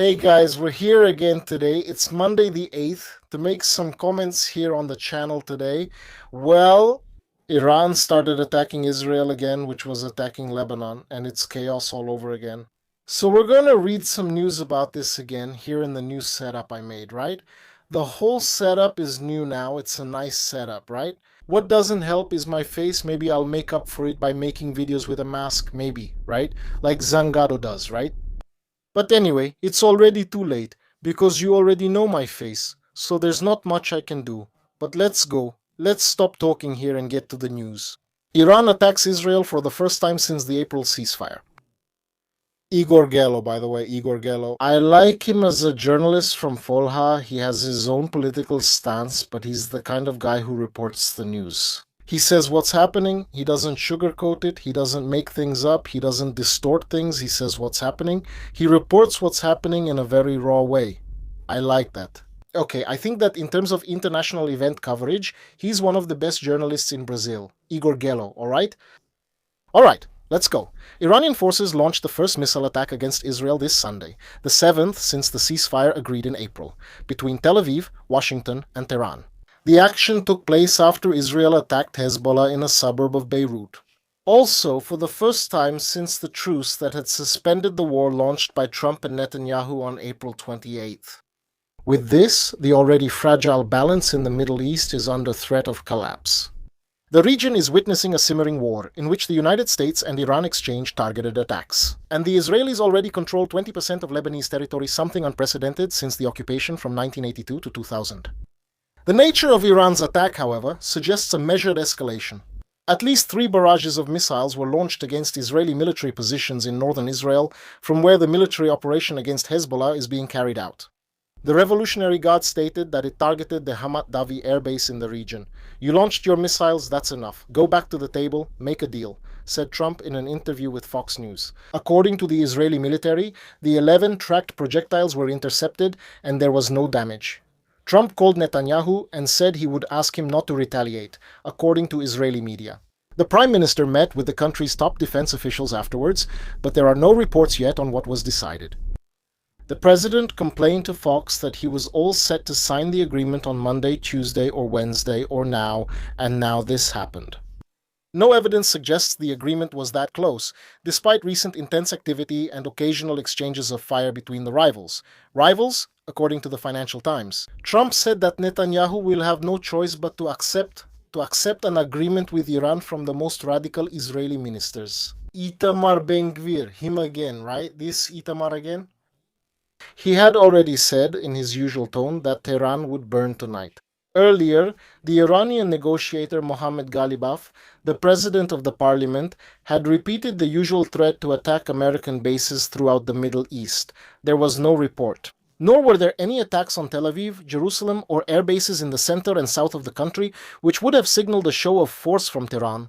Hey guys, we're here again today. It's Monday the 8th to make some comments here on the channel today. Well, Iran started attacking Israel again, which was attacking Lebanon, and it's chaos all over again. So we're going to read some news about this again here in the new setup I made, right? The whole setup is new now. It's a nice setup, right? What doesn't help is my face. Maybe I'll make up for it by making videos with a mask, maybe, right? Like Zangado does, right? But anyway, it's already too late, because you already know my face, so there's not much I can do. But let's go. Let's stop talking here and get to the news. Iran attacks Israel for the first time since the April ceasefire. Igor Gello, by the way, Igor Gello. I like him as a journalist from Folha. He has his own political stance, but he's the kind of guy who reports the news. He says what's happening, he doesn't sugarcoat it, he doesn't make things up, he doesn't distort things, he says what's happening. He reports what's happening in a very raw way. I like that. Okay, I think that in terms of international event coverage, he's one of the best journalists in Brazil. Igor Gello, alright? Alright, let's go. Iranian forces launched the first missile attack against Israel this Sunday, the 7th since the ceasefire agreed in April, between Tel Aviv, Washington, and Tehran. The action took place after Israel attacked Hezbollah in a suburb of Beirut. Also, for the first time since the truce that had suspended the war launched by Trump and Netanyahu on April 28th. With this, the already fragile balance in the Middle East is under threat of collapse. The region is witnessing a simmering war, in which the United States and Iran exchange targeted attacks. And the Israelis already control 20% of Lebanese territory, something unprecedented since the occupation from 1982 to 2000. The nature of Iran's attack, however, suggests a measured escalation. At least 3 barrages of missiles were launched against Israeli military positions in northern Israel, from where the military operation against Hezbollah is being carried out. The Revolutionary Guard stated that it targeted the Hamat Davi air base in the region. "You launched your missiles, that's enough. Go back to the table, make a deal," said Trump in an interview with Fox News. According to the Israeli military, the 11 tracked projectiles were intercepted and there was no damage. Trump called Netanyahu and said he would ask him not to retaliate, according to Israeli media. The prime minister met with the country's top defense officials afterwards, but there are no reports yet on what was decided. The president complained to Fox that he was all set to sign the agreement on Monday, Tuesday, or Wednesday, or now, and now this happened. No evidence suggests the agreement was that close, despite recent intense activity and occasional exchanges of fire between the rivals. Rivals, according to the Financial Times. Trump said that Netanyahu will have no choice but to accept an agreement with Iran from the most radical Israeli ministers. Itamar Ben-Gvir, him again, right? This Itamar again? He had already said, in his usual tone, that Tehran would burn tonight. Earlier, the Iranian negotiator Mohammad Ghalibaf, the president of the parliament, had repeated the usual threat to attack American bases throughout the Middle East. There was no report. Nor were there any attacks on Tel Aviv, Jerusalem, or air bases in the center and south of the country, which would have signaled a show of force from Tehran.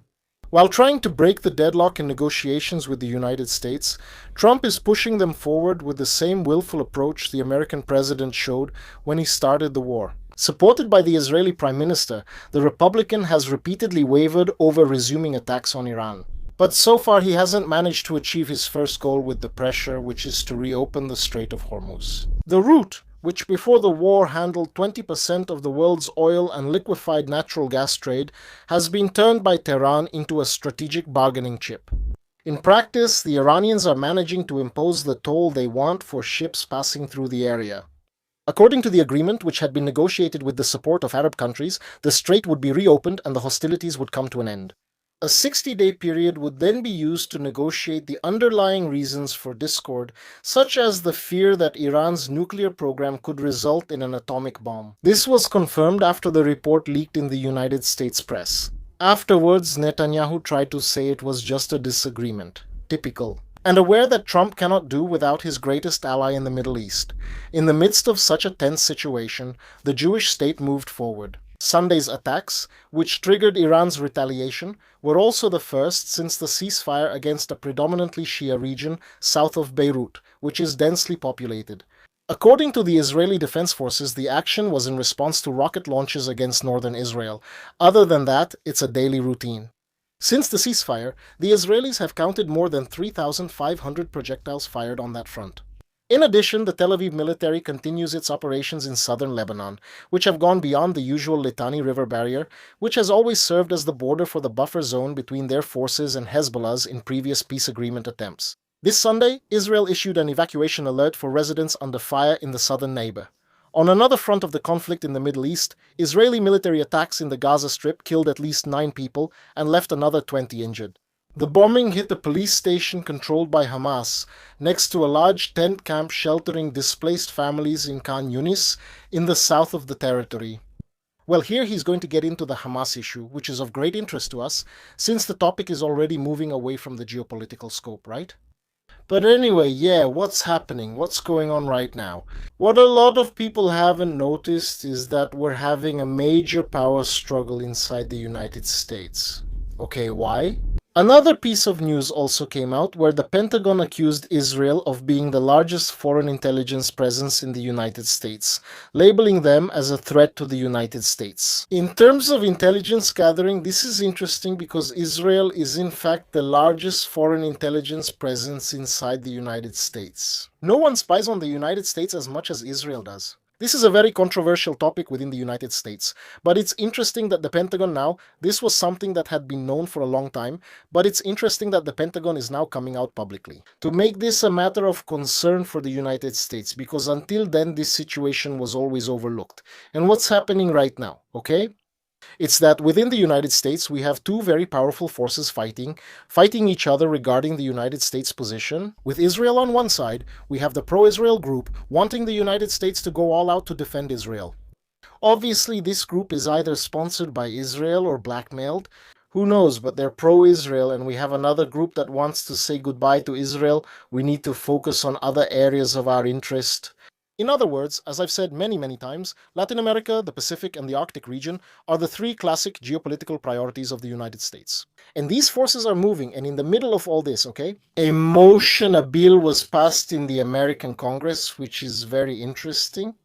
While trying to break the deadlock in negotiations with the United States, Trump is pushing them forward with the same willful approach the American president showed when he started the war. Supported by the Israeli Prime Minister, the Republican has repeatedly wavered over resuming attacks on Iran. But so far he hasn't managed to achieve his first goal with the pressure, which is to reopen the Strait of Hormuz. The route, which before the war handled 20% of the world's oil and liquefied natural gas trade, has been turned by Tehran into a strategic bargaining chip. In practice, the Iranians are managing to impose the toll they want for ships passing through the area. According to the agreement, which had been negotiated with the support of Arab countries, the strait would be reopened and the hostilities would come to an end. A 60-day period would then be used to negotiate the underlying reasons for discord, such as the fear that Iran's nuclear program could result in an atomic bomb. This was confirmed after the report leaked in the United States press. Afterwards, Netanyahu tried to say it was just a disagreement. Typical. And aware that Trump cannot do without his greatest ally in the Middle East. In the midst of such a tense situation, the Jewish state moved forward. Sunday's attacks, which triggered Iran's retaliation, were also the first since the ceasefire against a predominantly Shia region south of Beirut, which is densely populated. According to the Israeli Defense Forces, the action was in response to rocket launches against northern Israel. Other than that, it's a daily routine. Since the ceasefire, the Israelis have counted more than 3,500 projectiles fired on that front. In addition, the Tel Aviv military continues its operations in southern Lebanon, which have gone beyond the usual Litani River barrier, which has always served as the border for the buffer zone between their forces and Hezbollah's in previous peace agreement attempts. This Sunday, Israel issued an evacuation alert for residents under fire in the southern neighbor. On another front of the conflict in the Middle East, Israeli military attacks in the Gaza Strip killed at least 9 people and left another 20 injured. The bombing hit a police station controlled by Hamas next to a large tent camp sheltering displaced families in Khan Yunis in the south of the territory. Well, here he's going to get into the Hamas issue, which is of great interest to us, since the topic is already moving away from the geopolitical scope, right? But anyway, yeah, what's happening? What's going on right now? What a lot of people haven't noticed is that we're having a major power struggle inside the United States. Okay, why? Another piece of news also came out where the Pentagon accused Israel of being the largest foreign intelligence presence in the United States, labeling them as a threat to the United States. In terms of intelligence gathering, this is interesting because Israel is in fact the largest foreign intelligence presence inside the United States. No one spies on the United States as much as Israel does. This is a very controversial topic within the United States, but it's interesting that the Pentagon now, this was something that had been known for a long time, but it's interesting that the Pentagon is now coming out publicly to make this a matter of concern for the United States, because until then this situation was always overlooked. And what's happening right now, okay? It's that within the United States, we have two very powerful forces fighting each other regarding the United States position. With Israel on one side, we have the pro-Israel group wanting the United States to go all out to defend Israel. Obviously, this group is either sponsored by Israel or blackmailed. Who knows, but they're pro-Israel, and we have another group that wants to say goodbye to Israel. We need to focus on other areas of our interest. In other words, as I've said many times, Latin America, the Pacific, and the Arctic region are the three classic geopolitical priorities of the United States. And these forces are moving, and in the middle of all this, okay, a bill was passed in the American Congress, which is very interesting.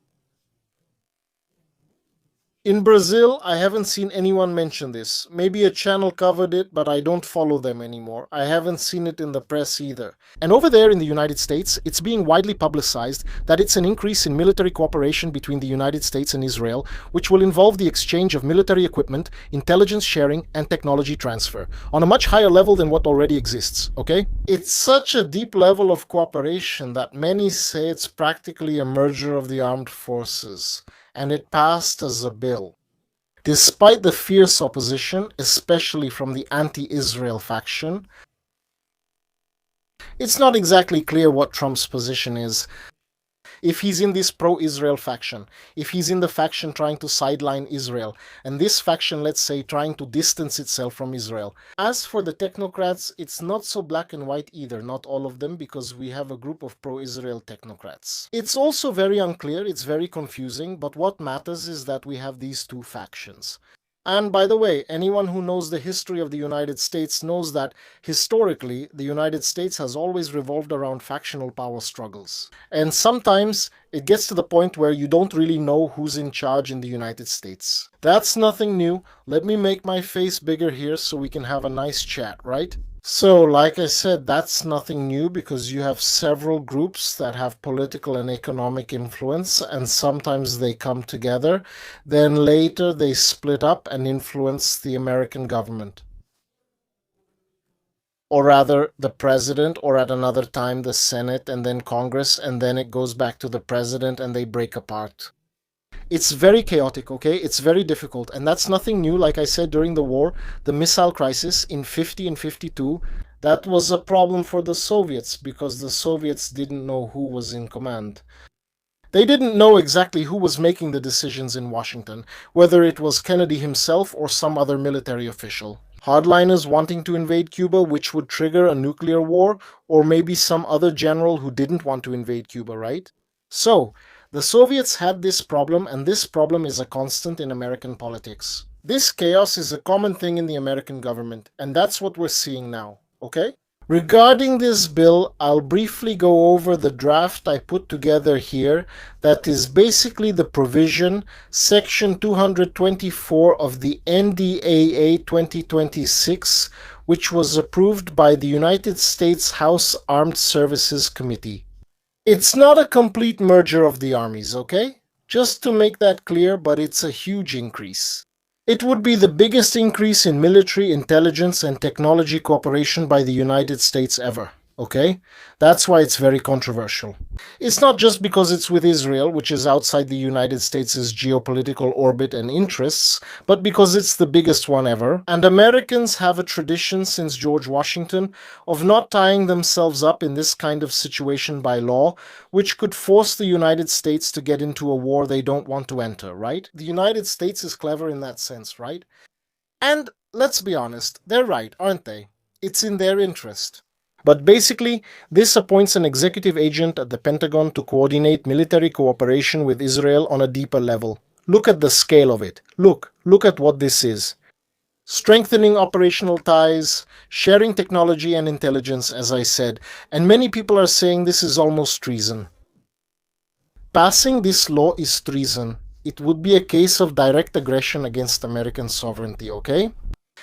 In Brazil, I haven't seen anyone mention this. Maybe a channel covered it, but I don't follow them anymore. I haven't seen it in the press either. And over there in the United States, it's being widely publicized that it's an increase in military cooperation between the United States and Israel, which will involve the exchange of military equipment, intelligence sharing, and technology transfer, on a much higher level than what already exists, okay? It's such a deep level of cooperation that many say it's practically a merger of the armed forces. And it passed as a bill. Despite the fierce opposition, especially from the anti-Israel faction, it's not exactly clear what Trump's position is. If he's in this pro-Israel faction, if he's in the faction trying to sideline Israel, and this faction, let's say, trying to distance itself from Israel. As for the technocrats, it's not so black and white either, not all of them, because we have a group of pro-Israel technocrats. It's also very unclear, it's very confusing, but what matters is that we have these two factions. And by the way, anyone who knows the history of the United States knows that historically, the United States has always revolved around factional power struggles. And sometimes it gets to the point where you don't really know who's in charge in the United States. That's nothing new. Let me make my face bigger here so we can have a nice chat, right? So, like I said, that's nothing new because you have several groups that have political and economic influence, and sometimes they come together. Then later they split up and influence the American government. Or rather, the president, or at another time the Senate, and then Congress, and then it goes back to the president and they break apart. It's very chaotic, okay? It's very difficult. And that's nothing new. Like I said, during the war, the missile crisis in 50 and 52, that was a problem for the Soviets because the Soviets didn't know who was in command. They didn't know exactly who was making the decisions in Washington, whether it was Kennedy himself or some other military official. Hardliners wanting to invade Cuba, which would trigger a nuclear war, or maybe some other general who didn't want to invade Cuba, right? So, the Soviets had this problem, and this problem is a constant in American politics. This chaos is a common thing in the American government, and that's what we're seeing now, okay? Regarding this bill, I'll briefly go over the draft I put together here that is basically the provision, Section 224 of the NDAA 2026, which was approved by the United States House Armed Services Committee. It's not a complete merger of the armies, okay? Just to make that clear, but it's a huge increase. It would be the biggest increase in military intelligence and technology cooperation by the United States ever, okay? That's why it's very controversial. It's not just because it's with Israel, which is outside the United States' geopolitical orbit and interests, but because it's the biggest one ever. And Americans have a tradition since George Washington of not tying themselves up in this kind of situation by law, which could force the United States to get into a war they don't want to enter, right? The United States is clever in that sense, right? And let's be honest, they're right, aren't they? It's in their interest. But basically, this appoints an executive agent at the Pentagon to coordinate military cooperation with Israel on a deeper level. Look at the scale of it. Look at what this is. Strengthening operational ties, sharing technology and intelligence, as I said, and many people are saying this is almost treason. Passing this law is treason. It would be a case of direct aggression against American sovereignty, okay?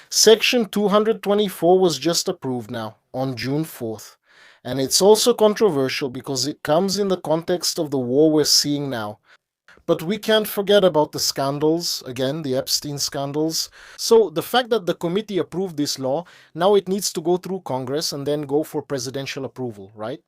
Section 224 was just approved now, on June 4th. And it's also controversial because it comes in the context of the war we're seeing now. But we can't forget about the scandals, again, the Epstein scandals. So the fact that the committee approved this law, now it needs to go through Congress and then go for presidential approval, right?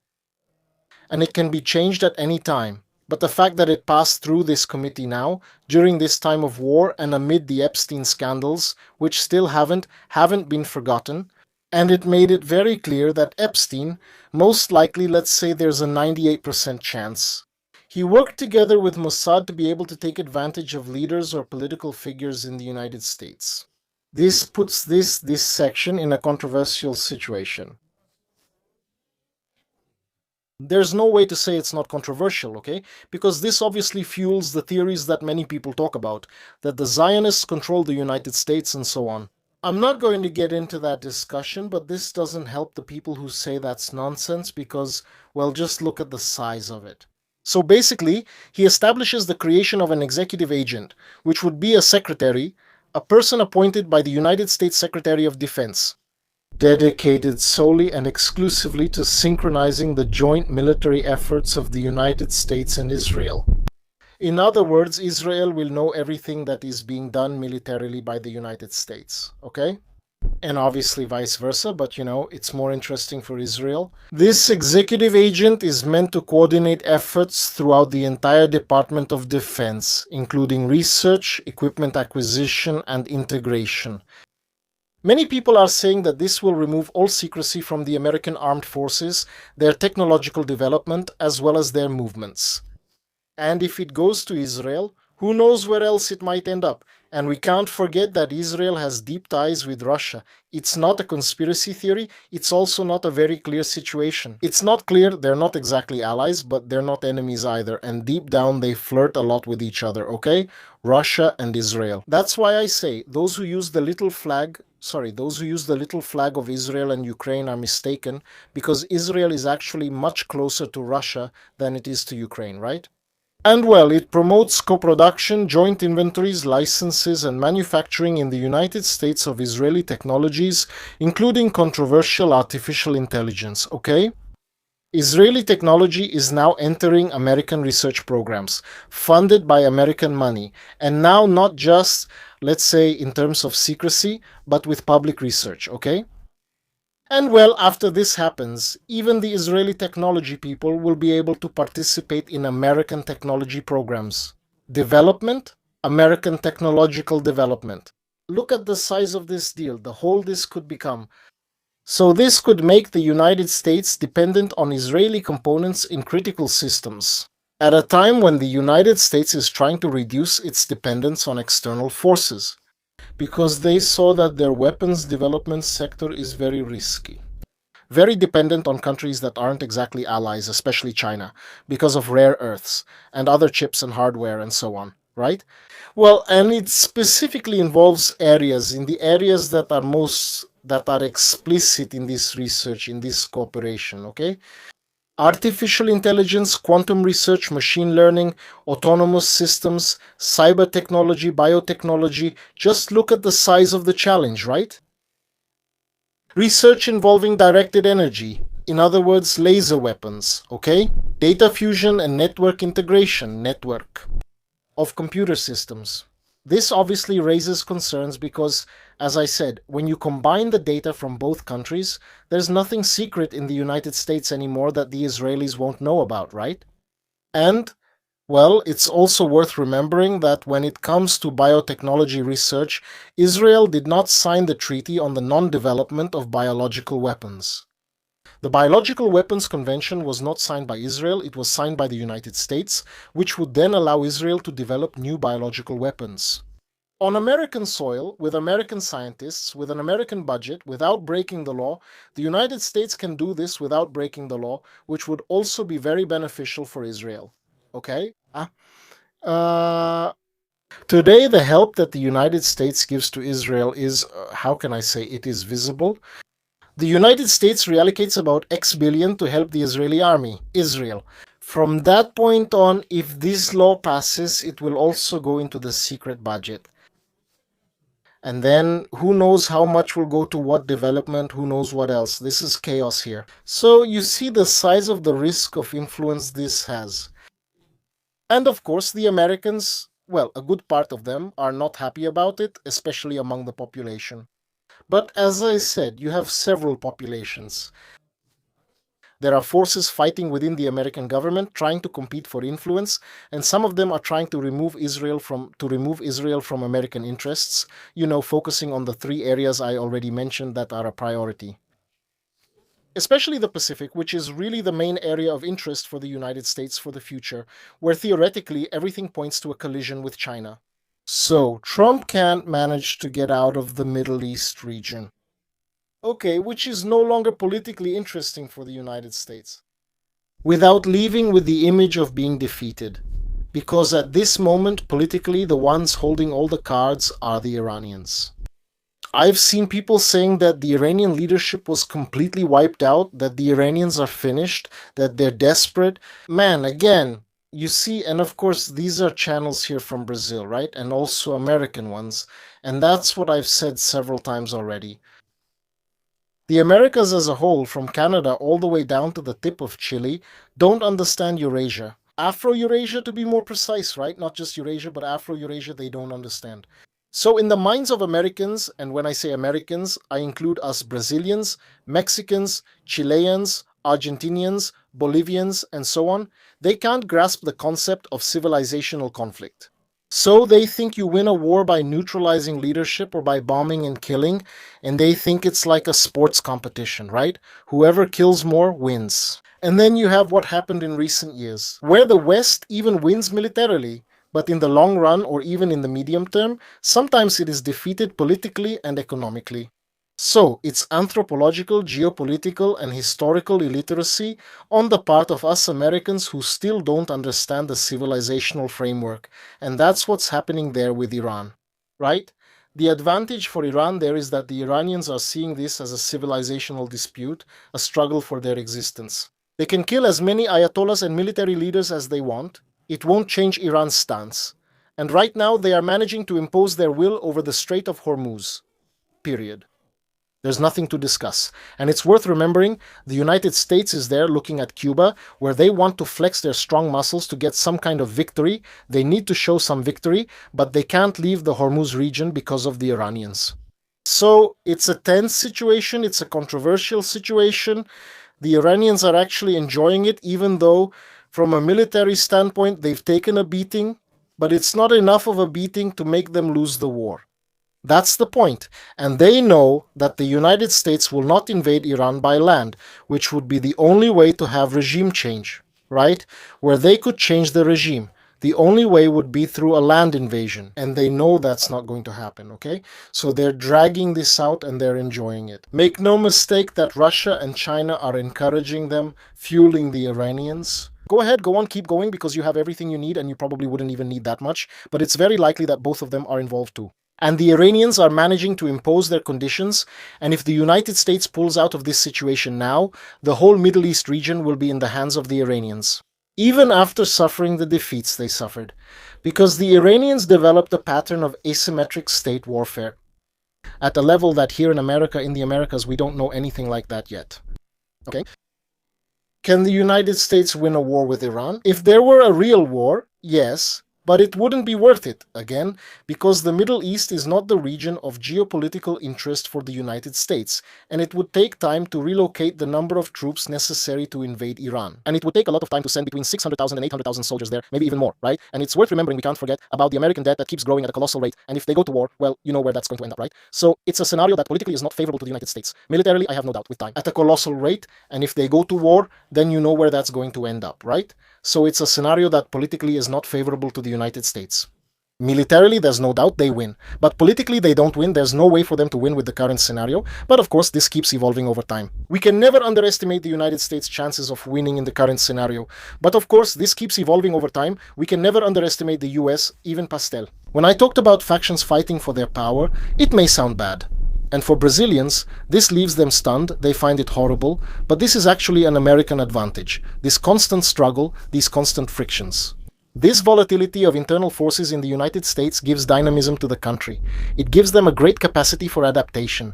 And it can be changed at any time. But the fact that it passed through this committee now, during this time of war and amid the Epstein scandals, which still haven't been forgotten, and it made it very clear that Epstein, most likely, let's say there's a 98% chance, he worked together with Mossad to be able to take advantage of leaders or political figures in the United States. This puts this section in a controversial situation. There's no way to say it's not controversial, okay? Because this obviously fuels the theories that many people talk about, that the Zionists control the United States and so on. I'm not going to get into that discussion, but this doesn't help the people who say that's nonsense because, well, just look at the size of it. So basically, he establishes the creation of an executive agent, which would be a secretary, a person appointed by the United States Secretary of Defense, dedicated solely and exclusively to synchronizing the joint military efforts of the United States and Israel. In other words, Israel will know everything that is being done militarily by the United States, okay? And obviously vice versa, but it's more interesting for Israel. This executive agent is meant to coordinate efforts throughout the entire Department of Defense, including research, equipment acquisition, and integration. Many people are saying that this will remove all secrecy from the American armed forces, their technological development, as well as their movements. And if it goes to Israel, who knows where else it might end up? And we can't forget that Israel has deep ties with Russia. It's not a conspiracy theory, it's also not a very clear situation. It's not clear, they're not exactly allies, but they're not enemies either, and deep down they flirt a lot with each other, okay? Russia and Israel. That's why I say, those who use the little flag of Israel and Ukraine are mistaken, because Israel is actually much closer to Russia than it is to Ukraine, right? And well, it promotes co-production, joint inventories, licenses, and manufacturing in the United States of Israeli technologies, including controversial artificial intelligence, okay? Israeli technology is now entering American research programs, funded by American money, and now not just, let's say, in terms of secrecy, but with public research, okay? And well, after this happens, even the Israeli technology people will be able to participate in American technology programs. Development, American technological development. Look at the size of this deal, the whole this could become. So this could make the United States dependent on Israeli components in critical systems, at a time when the United States is trying to reduce its dependence on external forces, because they saw that their weapons development sector is very risky. Very dependent on countries that aren't exactly allies, especially China, because of rare earths and other chips and hardware and so on, right? Well, and it specifically involves areas, in the areas that are explicit in this research, in this cooperation, okay? Artificial intelligence, quantum research, machine learning, autonomous systems, cyber technology, biotechnology. Just look at the size of the challenge, right? Research involving directed energy, In other words, laser weapons, okay? Data fusion and network integration, network of computer systems. This obviously raises concerns because, as I said, when you combine the data from both countries, there's nothing secret in the United States anymore that the Israelis won't know about, right? And, well, it's also worth remembering that when it comes to biotechnology research, Israel did not sign the treaty on the non development of biological weapons. The Biological Weapons Convention was not signed by Israel, it was signed by the United States, which would then allow Israel to develop new biological weapons. On American soil, with American scientists, with an American budget, without breaking the law, the United States can do this without breaking the law, which would also be very beneficial for Israel. Okay? Uh, Today, the help that the United States gives to Israel is, how can I say, it is visible. The United States reallocates about X billion to help the Israeli army, Israel. From that point on, if this law passes, it will also go into the secret budget. And then who knows how much will go to what development, who knows what else. This is chaos here. So you see the size of the risk of influence this has. And of course, the Americans, well, a good part of them are not happy about it, especially among the population. But as I said, you have several populations. There are forces fighting within the American government trying to compete for influence, and some of them are trying to remove Israel from American interests, focusing on the three areas I already mentioned that are a priority. Especially the Pacific, which is really the main area of interest for the United States for the future, where theoretically everything points to a collision with China. So, Trump can't manage to get out of the Middle East region. Okay, which is no longer politically interesting for the United States. Without leaving with the image of being defeated. Because at this moment, politically, the ones holding all the cards are the Iranians. I've seen people saying that the Iranian leadership was completely wiped out, that the Iranians are finished, that they're desperate. Man, again, you see, and of course, these are channels here from Brazil, right? And also American ones. And that's what I've said several times already. The Americas as a whole, from Canada all the way down to the tip of Chile, don't understand Eurasia. Afro-Eurasia to be more precise, right? Not just Eurasia, but Afro-Eurasia they don't understand. So in the minds of Americans, and when I say Americans, I include us Brazilians, Mexicans, Chileans, Argentinians, Bolivians, and so on, they can't grasp the concept of civilizational conflict. So they think you win a war by neutralizing leadership or by bombing and killing, and they think it's like a sports competition, right? Whoever kills more wins. And then you have what happened in recent years, where the West even wins militarily, but in the long run or even in the medium term, sometimes it is defeated politically and economically. So, it's anthropological, geopolitical, and historical illiteracy on the part of us Americans who still don't understand the civilizational framework, and that's what's happening there with Iran, right? The advantage for Iran there is that the Iranians are seeing this as a civilizational dispute, a struggle for their existence. They can kill as many ayatollahs and military leaders as they want. It won't change Iran's stance. And right now they are managing to impose their will over the Strait of Hormuz. Period. There's nothing to discuss. And it's worth remembering the United States is there looking at Cuba, where they want to flex their strong muscles to get some kind of victory. They need to show some victory, but they can't leave the Hormuz region because of the Iranians. So it's a tense situation, it's a controversial situation. The Iranians are actually enjoying it, even though, from a military standpoint, they've taken a beating, but it's not enough of a beating to make them lose the war. That's the point. And they know that the United States will not invade Iran by land, which would be the only way to have regime change, right? Where they could change the regime. The only way would be through a land invasion. And they know that's not going to happen, okay? So they're dragging this out and they're enjoying it. Make no mistake that Russia and China are encouraging them, fueling the Iranians. Go ahead, go on, keep going because you have everything you need and you probably wouldn't even need that much. But it's very likely that both of them are involved too. And the Iranians are managing to impose their conditions, and if the United States pulls out of this situation now, the whole Middle East region will be in the hands of the Iranians, even after suffering the defeats they suffered, because the Iranians developed a pattern of asymmetric state warfare, at a level that here in America, in the Americas, we don't know anything like that yet. Okay? Can the United States win a war with Iran? If there were a real war, yes, but it wouldn't be worth it, again, because the Middle East is not the region of geopolitical interest for the United States, and it would take time to relocate the number of troops necessary to invade Iran. And it would take a lot of time to send between 600,000 and 800,000 soldiers there, maybe even more, right? And it's worth remembering, we can't forget about the American debt that keeps growing at a colossal rate, and if they go to war, well, you know where that's going to end up, right? So it's a scenario that politically is not favorable to the United States. Militarily, I have no doubt, with time. At a colossal rate, and if they go to war, then you know where that's going to end up, right? So it's a scenario that politically is not favorable to the United States. Militarily, there's no doubt they win. But politically, they don't win. There's no way for them to win with the current scenario. But of course, this keeps evolving over time. We can never underestimate the United States' chances of winning in the current scenario. But of course, this keeps evolving over time. We can never underestimate the US, even Pastel. When I talked about factions fighting for their power, it may sound bad. And for Brazilians, this leaves them stunned, they find it horrible, but this is actually an American advantage. This constant struggle, these constant frictions. This volatility of internal forces in the United States gives dynamism to the country. It gives them a great capacity for adaptation.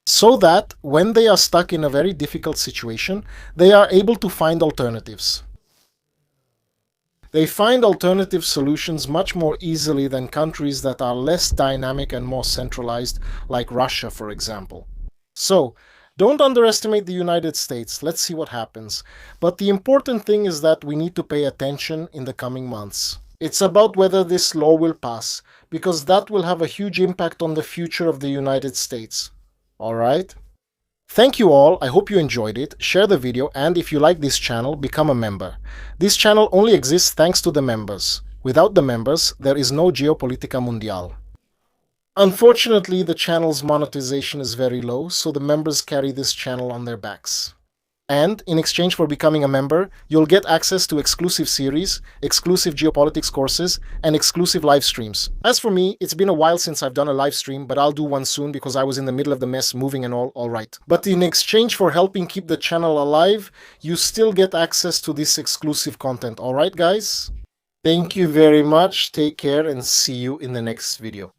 So that, when they are stuck in a very difficult situation, they are able to find alternatives. They find alternative solutions much more easily than countries that are less dynamic and more centralized, like Russia, for example. So, don't underestimate the United States. Let's see what happens. But the important thing is that we need to pay attention in the coming months. It's about whether this law will pass, because that will have a huge impact on the future of the United States. All right? Thank you all, I hope you enjoyed it, share the video, and if you like this channel, become a member. This channel only exists thanks to the members. Without the members, there is no Geopolitica Mundial. Unfortunately, the channel's monetization is very low, so the members carry this channel on their backs. And, in exchange for becoming a member, you'll get access to exclusive series, exclusive geopolitics courses, and exclusive live streams. As for me, it's been a while since I've done a live stream, but I'll do one soon because I was in the middle of the mess moving and all right. But in exchange for helping keep the channel alive, you still get access to this exclusive content, alright guys? Thank you very much, take care, and see you in the next video.